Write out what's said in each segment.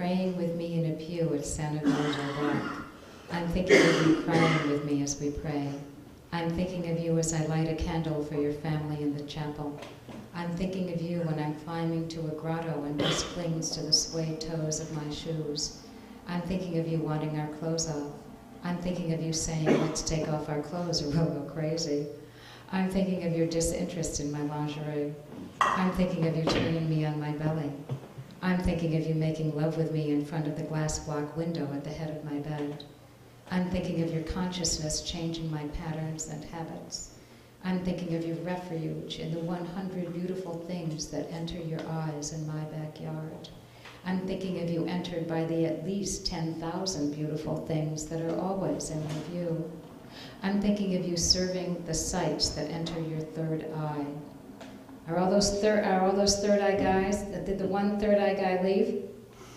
praying with me in a pew at Santa Barbara. I'm thinking of you crying with me as we pray. I'm thinking of you as I light a candle for your family in the chapel. I'm thinking of you when I'm climbing to a grotto and dust clings to the suede toes of my shoes. I'm thinking of you wanting our clothes off. I'm thinking of you saying, let's take off our clothes or we'll go crazy. I'm thinking of your disinterest in my lingerie. I'm thinking of you turning me on my belly. I'm thinking of you making love with me in front of the glass block window at the head of my bed. I'm thinking of your consciousness changing my patterns and habits. I'm thinking of your refuge in the 100 beautiful things that enter your eyes in my backyard. I'm thinking of you entered by the at least 10,000 beautiful things that are always in my view. I'm thinking of you serving the sights that enter your third eye. Are all those third eye guys? Did the one third eye guy leave?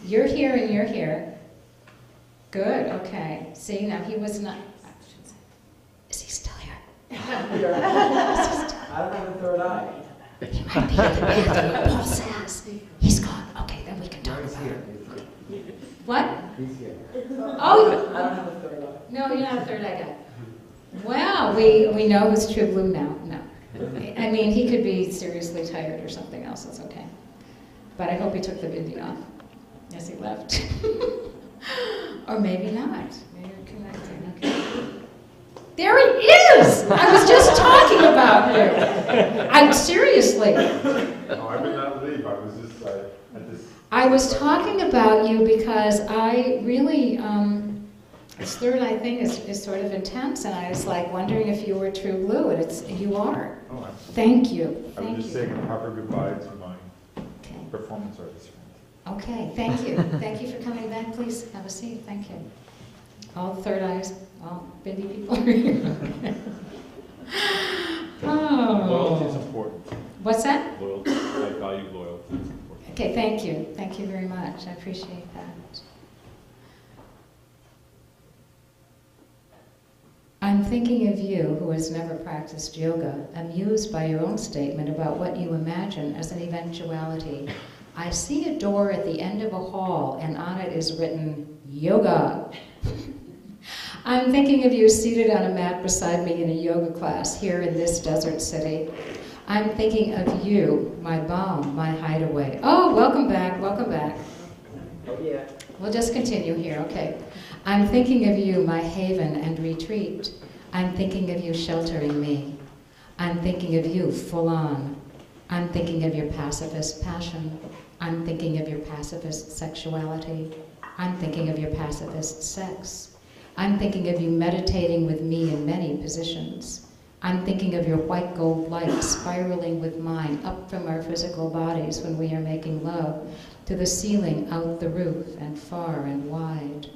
You're here and you're here. Good, okay. See, now he was not... Is he still here? I don't have a third eye. He might be in the bathroom, Paul says. He's gone. Okay, then we can talk about it. What? He's here. Oh! I don't have a third eye. No, you're not a third eye guy. Well, we know who's true blue now. No. I mean, he could be seriously tired or something else. It's okay. But I hope he took the bindi off as he left. Or maybe not. Maybe you're connecting. Okay. There he is! I was just talking about you. I'm seriously. No, I did not leave. I was just, I was talking about you because I really, this third eye thing is sort of intense, and I was like wondering if you were true blue, and you are. Oh, thank you. I was just saying a proper goodbye to my performance artist friend. Okay, thank you. Thank you for coming back. Please have a seat. Thank you. All third eyes, all bindi people are here. Oh. Loyalty is important. What's that? Loyalty. I value loyalty. It's important. Okay, thank you. Thank you very much. I appreciate that. I'm thinking of you who has never practiced yoga, amused by your own statement about what you imagine as an eventuality. I see a door at the end of a hall, and on it is written, yoga. I'm thinking of you seated on a mat beside me in a yoga class here in this desert city. I'm thinking of you, my balm, my hideaway. Oh, welcome back, welcome back. Oh, yeah. We'll just continue here, okay. I'm thinking of you, my haven and retreat. I'm thinking of you sheltering me. I'm thinking of you full on. I'm thinking of your pacifist passion. I'm thinking of your pacifist sexuality. I'm thinking of your pacifist sex. I'm thinking of you meditating with me in many positions. I'm thinking of your white gold light spiraling with mine up from our physical bodies when we are making love, to the ceiling, out the roof, and far and wide.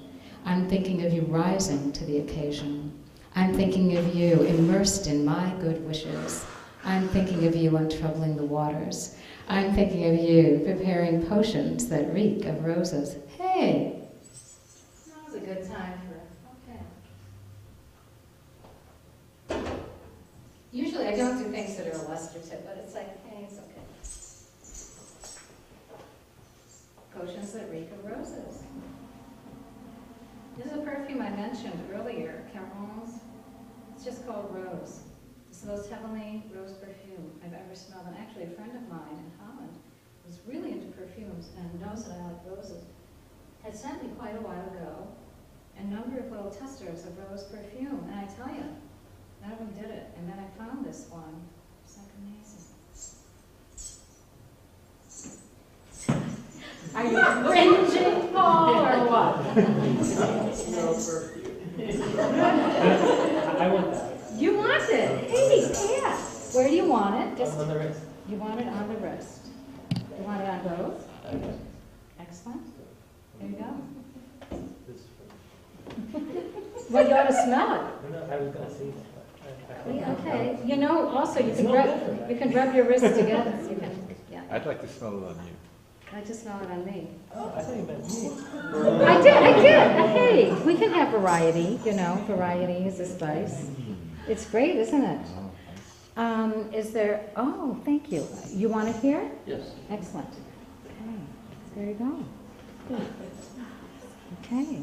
I'm thinking of you rising to the occasion. I'm thinking of you immersed in my good wishes. I'm thinking of you untroubling the waters. I'm thinking of you preparing potions that reek of roses. Hey! That was a good time for, okay. Usually I don't do things that are illustrative, but it's like, hey, it's okay. Potions that reek of roses. This is a perfume I mentioned earlier, Caron's. It's just called Rose. It's the most heavenly rose perfume I've ever smelled. And actually a friend of mine in Holland was really into perfumes and knows that I like roses. Had sent me quite a while ago a number of little testers of rose perfume. And I tell you, none of them did it. And then I found this one. It's like amazing. Are you cringing, Paul, or what? No perfume. I want that. You want it? Hey, yeah. Where do you want it? Just On the wrist. you want it on the wrist. You want it on both? Okay. Excellent. There you go. This is Well, you ought to smell it. no, I was gonna see. Yeah, okay. You know, also you It's can no rub different. you can rub your wrists together. So you can, yeah. I'd like to smell it on you. I just smell it on me. Oh, I thought you meant me. I did. Hey, we can have variety. You know, variety is a spice. It's great, isn't it? Is there? Oh, thank you. You want it here? Yes. Excellent. Okay. There you go. Okay.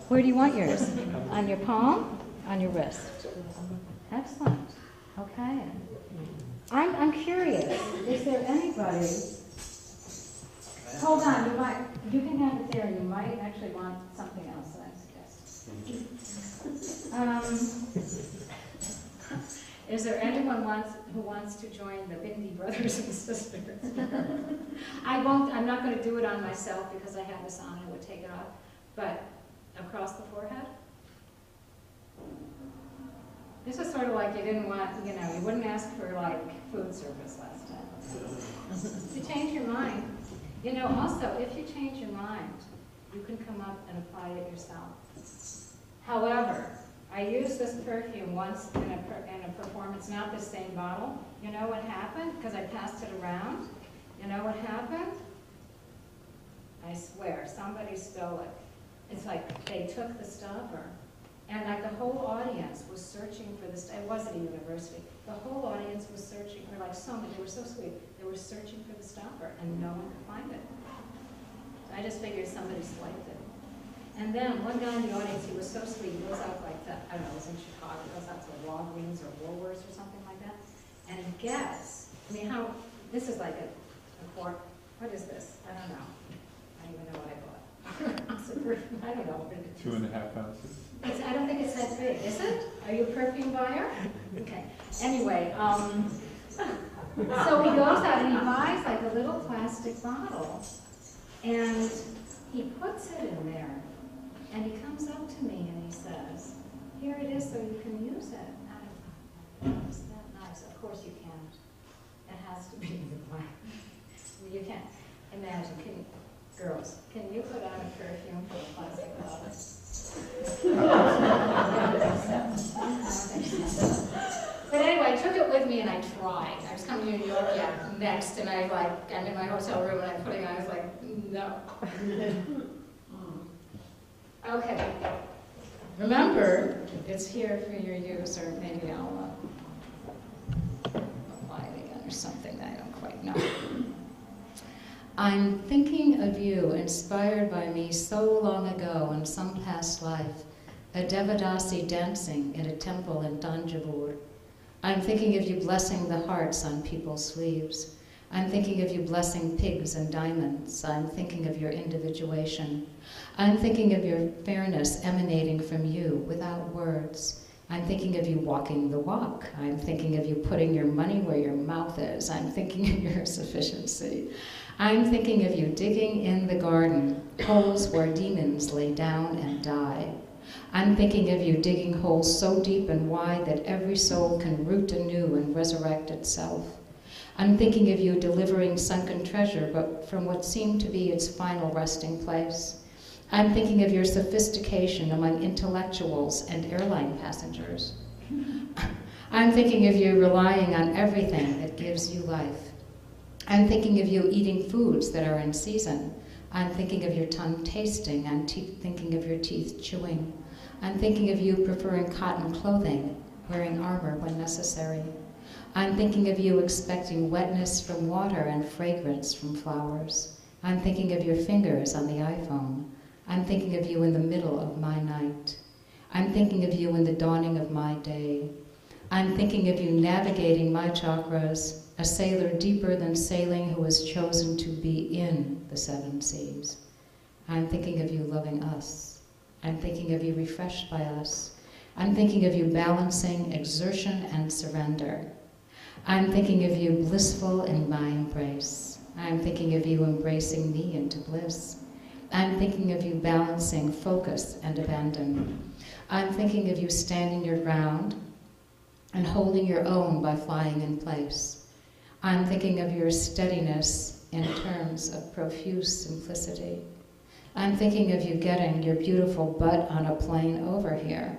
Where do you want yours? On your palm? On your wrist? Excellent. Okay. I'm curious. Is there anybody? Hold on. You can have it there. You might actually want something else that I suggest. Is there anyone who wants to join the Bindi brothers and sisters? I'm not going to do it on myself because I have this on and I would take it off. But across the forehead? This is sort of like you didn't want, you wouldn't ask for like food service last time. You change your mind. Also, if you change your mind, you can come up and apply it yourself. However, I used this perfume once in a performance, not the same bottle. You know what happened? Because I passed it around. You know what happened? I swear, somebody stole it. It's like they took the stopper, and like the whole audience was searching for this. It was at a university. The whole audience was searching for, like, so many. They were so sweet. They were searching for the stopper, and no one could find it. So I just figured somebody swiped it. And then one guy in the audience, he was so sweet. He goes out like that. I don't know. It was in Chicago. He goes out to Walgreens or Woolworths or something like that, and he gets. This is like a quart. What is this? I don't know. I don't even know what I bought. I don't know. 2.5 ounces. I don't think it's that big, is it? Are you a perfume buyer? Okay. Anyway, so he goes out and he buys like a little plastic bottle, and he puts it in there, and he comes up to me and he says, "Here it is, so you can use it." And I thought, "Is that nice?" Of course you can't. It has to be the black. You can't imagine. Girls, can you put on a perfume for a plastic bottle? But anyway, I took it with me and I tried. I was coming to New York next, and I'm in my hotel room and I'm putting on. I was like, no. Okay. Remember, it's here for your use, or maybe I'll apply it again or something that I don't quite know. I'm thinking of you, inspired by me so long ago in some past life, a Devadasi dancing in a temple in Tanjavur. I'm thinking of you blessing the hearts on people's sleeves. I'm thinking of you blessing pigs and diamonds. I'm thinking of your individuation. I'm thinking of your fairness emanating from you without words. I'm thinking of you walking the walk. I'm thinking of you putting your money where your mouth is. I'm thinking of your sufficiency. I'm thinking of you digging in the garden, holes where demons lay down and die. I'm thinking of you digging holes so deep and wide that every soul can root anew and resurrect itself. I'm thinking of you delivering sunken treasure, but from what seemed to be its final resting place. I'm thinking of your sophistication among intellectuals and airline passengers. I'm thinking of you relying on everything that gives you life. I'm thinking of you eating foods that are in season. I'm thinking of your tongue tasting. I'm thinking of your teeth chewing. I'm thinking of you preferring cotton clothing, wearing armor when necessary. I'm thinking of you expecting wetness from water and fragrance from flowers. I'm thinking of your fingers on the iPhone. I'm thinking of you in the middle of my night. I'm thinking of you in the dawning of my day. I'm thinking of you navigating my chakras, a sailor deeper than sailing who has chosen to be in the 7 seas. I'm thinking of you loving us. I'm thinking of you refreshed by us. I'm thinking of you balancing exertion and surrender. I'm thinking of you blissful in my embrace. I'm thinking of you embracing me into bliss. I'm thinking of you balancing focus and abandon. I'm thinking of you standing your ground and holding your own by flying in place. I'm thinking of your steadiness in terms of profuse simplicity. I'm thinking of you getting your beautiful butt on a plane over here.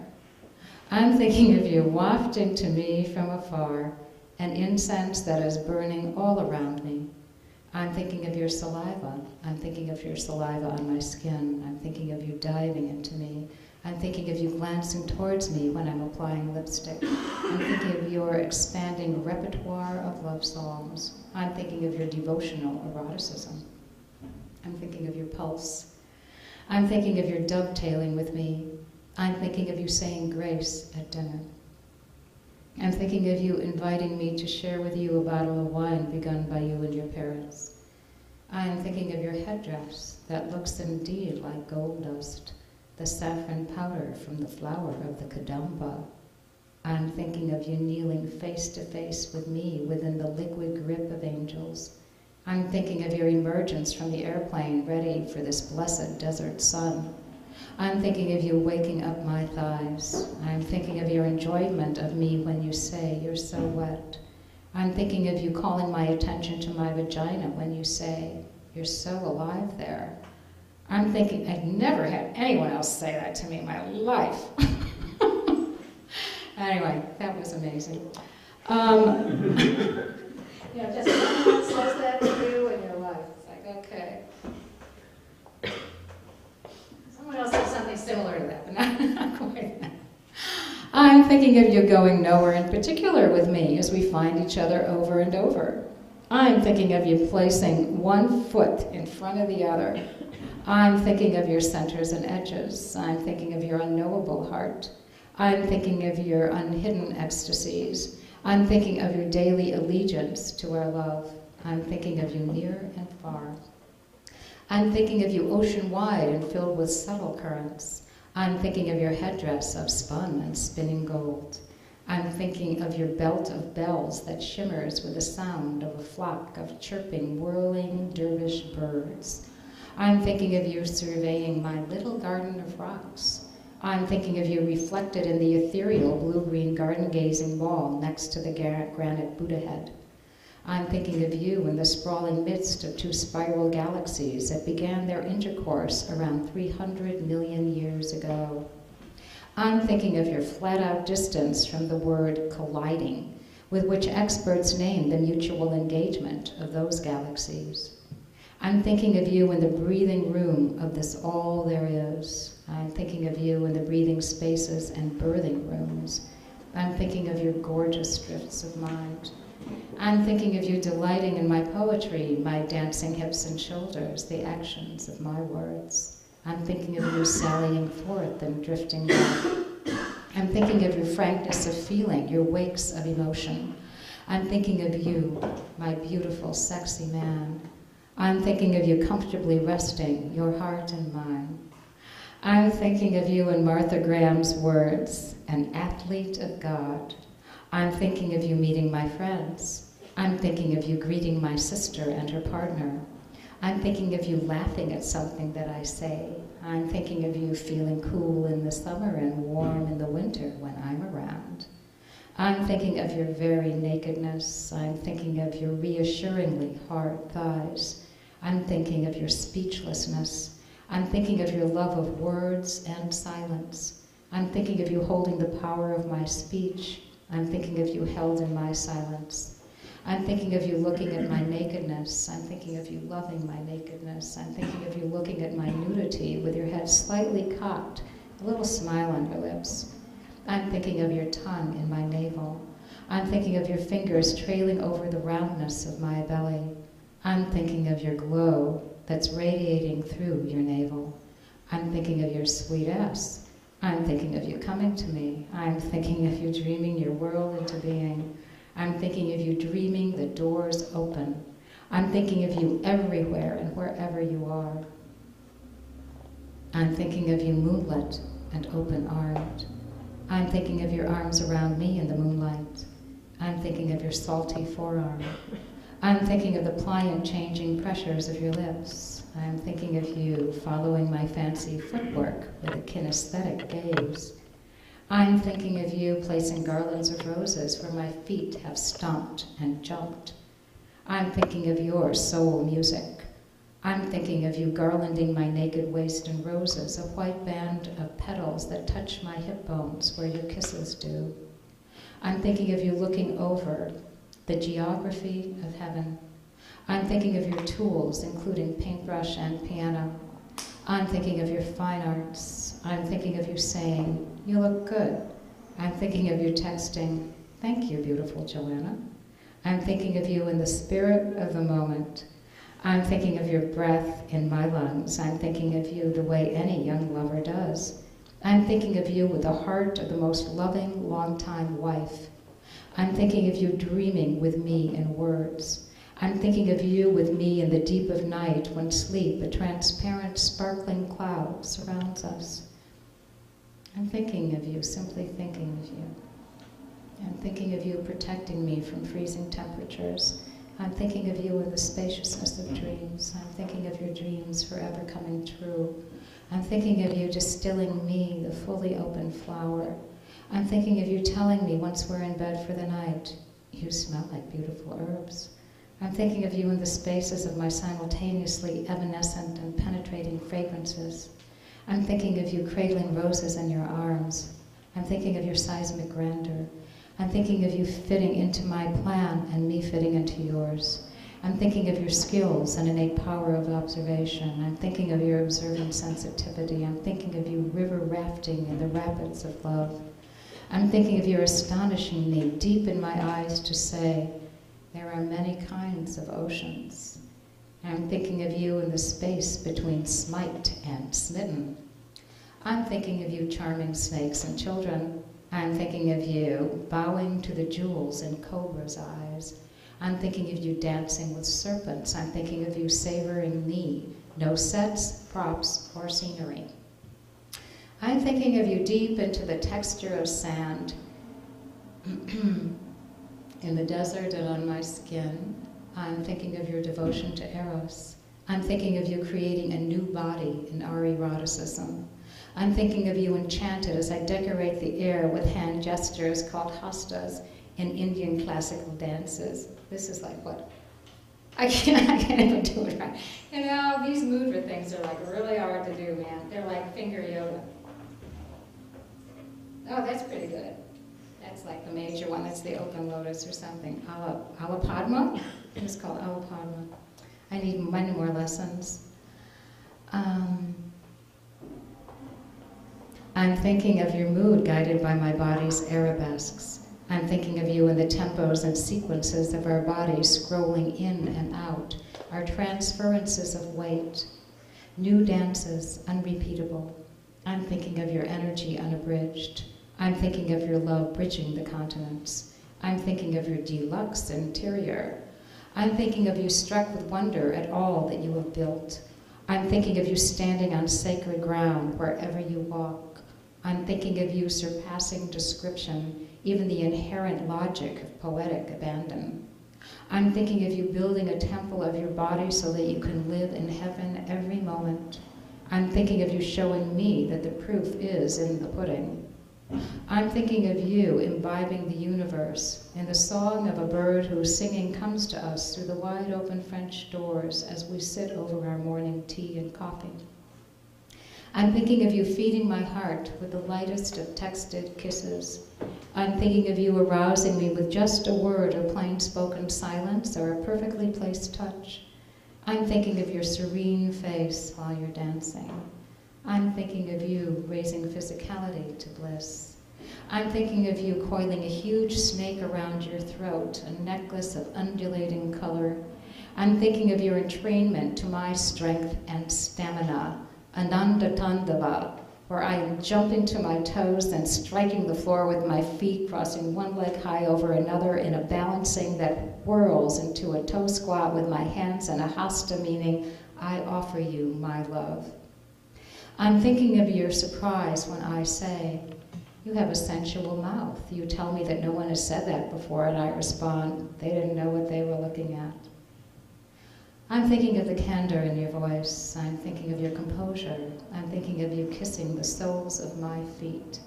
I'm thinking of you wafting to me from afar an incense that is burning all around me. I'm thinking of your saliva. I'm thinking of your saliva on my skin. I'm thinking of you diving into me. I'm thinking of you glancing towards me when I'm applying lipstick. I'm thinking of your expanding repertoire of love songs. I'm thinking of your devotional eroticism. I'm thinking of your pulse. I'm thinking of your dovetailing with me. I'm thinking of you saying grace at dinner. I'm thinking of you inviting me to share with you a bottle of wine begun by you and your parents. I am thinking of your headdress that looks indeed like gold dust, the saffron powder from the flower of the kadamba. I'm thinking of you kneeling face to face with me within the liquid grip of angels. I'm thinking of your emergence from the airplane ready for this blessed desert sun. I'm thinking of you waking up my thighs. I'm thinking of your enjoyment of me when you say, you're so wet. I'm thinking of you calling my attention to my vagina when you say, you're so alive there. I'm thinking, I've never had anyone else say that to me in my life. Anyway, that was amazing. Just someone says that to you in your life. It's like, okay. Someone else says something similar to that, but not quite that. I'm thinking of you going nowhere in particular with me as we find each other over and over. I'm thinking of you placing one foot in front of the other. I'm thinking of your centers and edges. I'm thinking of your unknowable heart. I'm thinking of your unhidden ecstasies. I'm thinking of your daily allegiance to our love. I'm thinking of you near and far. I'm thinking of you ocean-wide and filled with subtle currents. I'm thinking of your headdress of spun and spinning gold. I'm thinking of your belt of bells that shimmers with the sound of a flock of chirping, whirling dervish birds. I'm thinking of you surveying my little garden of rocks. I'm thinking of you reflected in the ethereal blue-green garden-gazing wall next to the granite Buddha head. I'm thinking of you in the sprawling midst of two spiral galaxies that began their intercourse around 300 million years ago. I'm thinking of your flat-out distance from the word colliding, with which experts name the mutual engagement of those galaxies. I'm thinking of you in the breathing room of this all there is. I'm thinking of you in the breathing spaces and birthing rooms. I'm thinking of your gorgeous drifts of mind. I'm thinking of you delighting in my poetry, my dancing hips and shoulders, the actions of my words. I'm thinking of you sallying forth and drifting back. I'm thinking of your frankness of feeling, your wakes of emotion. I'm thinking of you, my beautiful, sexy man. I'm thinking of you comfortably resting, your heart and mine. I'm thinking of you in Martha Graham's words, an athlete of God. I'm thinking of you meeting my friends. I'm thinking of you greeting my sister and her partner. I'm thinking of you laughing at something that I say. I'm thinking of you feeling cool in the summer and warm in the winter when I'm around. I'm thinking of your very nakedness. I'm thinking of your reassuringly hard thighs. I'm thinking of your speechlessness. I'm thinking of your love of words and silence. I'm thinking of you holding the power of my speech. I'm thinking of you held in my silence. I'm thinking of you looking at my nakedness. I'm thinking of you loving my nakedness. I'm thinking of you looking at my nudity with your head slightly cocked, a little smile on your lips. I'm thinking of your tongue in my navel. I'm thinking of your fingers trailing over the roundness of my belly. I'm thinking of your glow that's radiating through your navel. I'm thinking of your sweet ass. I'm thinking of you coming to me. I'm thinking of you dreaming your world into being. I'm thinking of you dreaming the doors open. I'm thinking of you everywhere and wherever you are. I'm thinking of you moonlit and open-armed. I'm thinking of your arms around me in the moonlight. I'm thinking of your salty forearm. I'm thinking of the pliant changing pressures of your lips. I'm thinking of you following my fancy footwork with a kinesthetic gaze. I'm thinking of you placing garlands of roses where my feet have stomped and jumped. I'm thinking of your soul music. I'm thinking of you garlanding my naked waist in roses, a white band of petals that touch my hip bones where your kisses do. I'm thinking of you looking over the geography of heaven. I'm thinking of your tools, including paintbrush and piano. I'm thinking of your fine arts. I'm thinking of you saying, "You look good." I'm thinking of you texting, "Thank you, beautiful Joanna." I'm thinking of you in the spirit of the moment. I'm thinking of your breath in my lungs. I'm thinking of you the way any young lover does. I'm thinking of you with the heart of the most loving, long-time wife. I'm thinking of you dreaming with me in words. I'm thinking of you with me in the deep of night when sleep, a transparent, sparkling cloud, surrounds us. I'm thinking of you, simply thinking of you. I'm thinking of you protecting me from freezing temperatures. I'm thinking of you in the spaciousness of dreams. I'm thinking of your dreams forever coming true. I'm thinking of you distilling me, the fully open flower. I'm thinking of you telling me once we're in bed for the night, you smell like beautiful herbs. I'm thinking of you in the spaces of my simultaneously evanescent and penetrating fragrances. I'm thinking of you cradling roses in your arms. I'm thinking of your seismic grandeur. I'm thinking of you fitting into my plan and me fitting into yours. I'm thinking of your skills and innate power of observation. I'm thinking of your observant sensitivity. I'm thinking of you river rafting in the rapids of love. I'm thinking of your astonishing me deep in my eyes to say, there are many kinds of oceans. I'm thinking of you in the space between smite and smitten. I'm thinking of you charming snakes and children. I'm thinking of you bowing to the jewels in cobra's eyes. I'm thinking of you dancing with serpents. I'm thinking of you savoring me. No sets, props, or scenery. I'm thinking of you deep into the texture of sand in the desert and on my skin. I'm thinking of your devotion to Eros. I'm thinking of you creating a new body in our eroticism. I'm thinking of you enchanted as I decorate the air with hand gestures called hastas in Indian classical dances. This is like what? I can't even do it right. You know, these mudra things are like really hard to do, man. They're like finger yoga. Oh, that's pretty good. That's like the major one. That's the open lotus or something. Alapadma? It's called Alapadma. I need many more lessons. I'm thinking of your mood guided by my body's arabesques. I'm thinking of you in the tempos and sequences of our bodies scrolling in and out, our transferences of weight, new dances, unrepeatable. I'm thinking of your energy unabridged. I'm thinking of your love bridging the continents. I'm thinking of your deluxe interior. I'm thinking of you struck with wonder at all that you have built. I'm thinking of you standing on sacred ground wherever you walk. I'm thinking of you surpassing description, even the inherent logic of poetic abandon. I'm thinking of you building a temple of your body so that you can live in heaven every moment. I'm thinking of you showing me that the proof is in the pudding. I'm thinking of you imbibing the universe in the song of a bird whose singing comes to us through the wide open French doors as we sit over our morning tea and coffee. I'm thinking of you feeding my heart with the lightest of texted kisses. I'm thinking of you arousing me with just a word of plain-spoken silence or a perfectly placed touch. I'm thinking of your serene face while you're dancing. I'm thinking of you raising physicality to bliss. I'm thinking of you coiling a huge snake around your throat, a necklace of undulating color. I'm thinking of your entrainment to my strength and stamina, Ananda Tandava, where I am jumping to my toes and striking the floor with my feet, crossing one leg high over another in a balancing that whirls into a toe squat with my hands and a hasta, meaning I offer you my love. I'm thinking of your surprise when I say, you have a sensual mouth. You tell me that no one has said that before, and I respond, they didn't know what they were looking at. I'm thinking of the candor in your voice. I'm thinking of your composure. I'm thinking of you kissing the soles of my feet.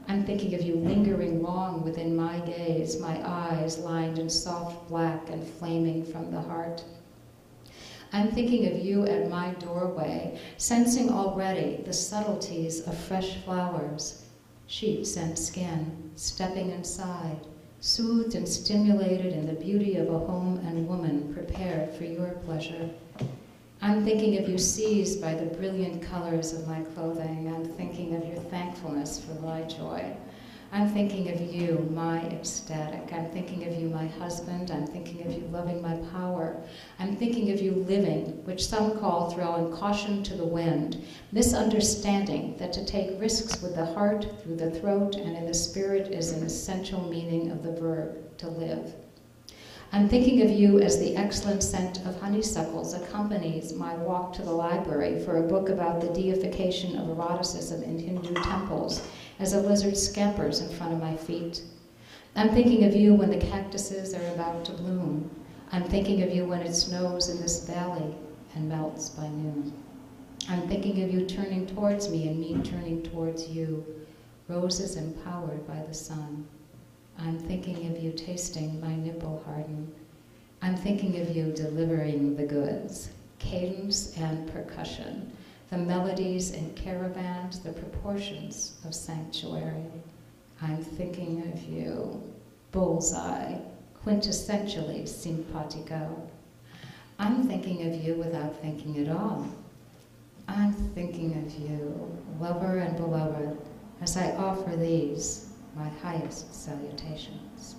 I'm thinking of you lingering long within my gaze, my eyes lined in soft black and flaming from the heart. I'm thinking of you at my doorway, sensing already the subtleties of fresh flowers, sheets and skin, stepping inside, soothed and stimulated in the beauty of a home and woman prepared for your pleasure. I'm thinking of you seized by the brilliant colors of my clothing. I'm thinking of your thankfulness for my joy. I'm thinking of you, my ecstatic. I'm thinking of you, my husband. I'm thinking of you loving my power. I'm thinking of you living, which some call throwing caution to the wind, misunderstanding that to take risks with the heart, through the throat, and in the spirit is an essential meaning of the verb to live. I'm thinking of you as the excellent scent of honeysuckles accompanies my walk to the library for a book about the deification of eroticism in Hindu temples, as a lizard scampers in front of my feet. I'm thinking of you when the cactuses are about to bloom. I'm thinking of you when it snows in this valley and melts by noon. I'm thinking of you turning towards me and me turning towards you, roses empowered by the sun. I'm thinking of you tasting my nipple harden. I'm thinking of you delivering the goods, cadence and percussion, the melodies and caravans, the proportions of sanctuary. I'm thinking of you, bullseye, quintessentially simpatico. I'm thinking of you without thinking at all. I'm thinking of you, lover and beloved, as I offer these, my highest salutations.